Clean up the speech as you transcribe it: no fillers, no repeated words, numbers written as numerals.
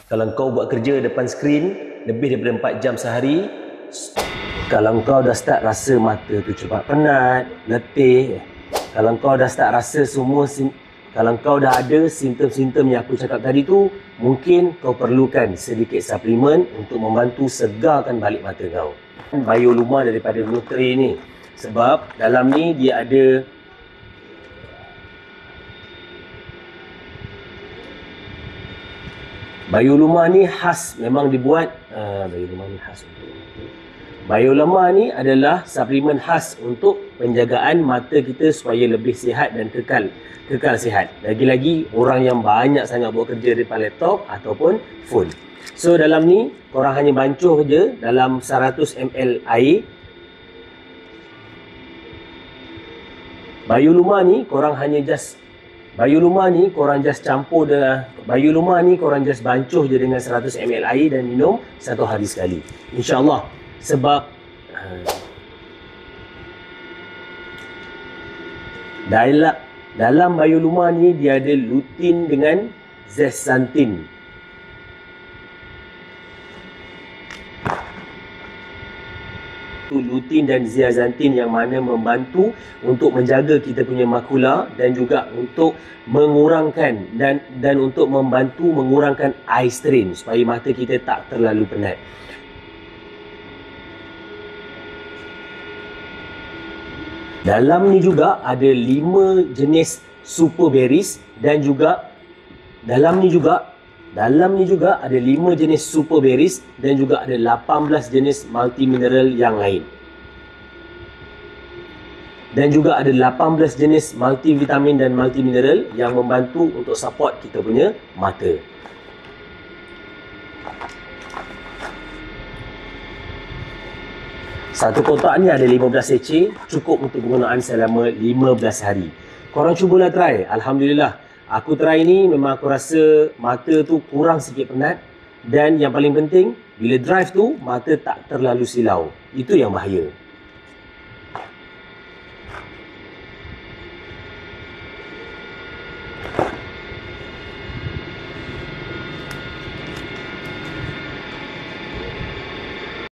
Kalau kau buat kerja depan skrin lebih daripada 4 jam sehari, kalau kau dah start rasa mata tu cepat penat, letih, kalau kau dah start rasa kalau kau dah ada simptom-simptom yang aku cakap tadi tu, mungkin kau perlukan sedikit suplemen untuk membantu segarkan balik mata kau. Bioluma daripada Nutri ni, sebab dalam ni dia ada Bioluma ni khas, memang dibuat Bioluma ni khas untuk Bioluma ni adalah suplemen khas untuk penjagaan mata kita supaya lebih sihat dan kekal sihat. Lagi-lagi orang yang banyak sangat buat kerja depan laptop ataupun phone. So dalam ni korang hanya bancuh je dalam 100 ml air. Bioluma ni korang just bancuh je dengan 100 ml air dan minum 1 hari sekali. InsyaAllah. Sebab dalam Bioluma ni dia ada lutein dengan zeaxanthin. Lutein dan zeaxanthin yang mana membantu untuk menjaga kita punya makula dan juga untuk mengurangkan dan untuk membantu mengurangkan eye strain supaya mata kita tak terlalu penat. Dalam ni juga ada 5 jenis super berries dan juga dalam ni juga ada 5 jenis super berries dan juga ada 18 jenis multimineral yang lain. Dan juga ada 18 jenis multivitamin dan multimineral yang membantu untuk support kita punya mata. Satu kotak ni ada 15 seceh, cukup untuk penggunaan selama 15 hari. Korang cubalah try. Alhamdulillah. Aku try ni memang aku rasa mata tu kurang sikit penat. Dan yang paling penting, bila drive tu, mata tak terlalu silau. Itu yang bahaya.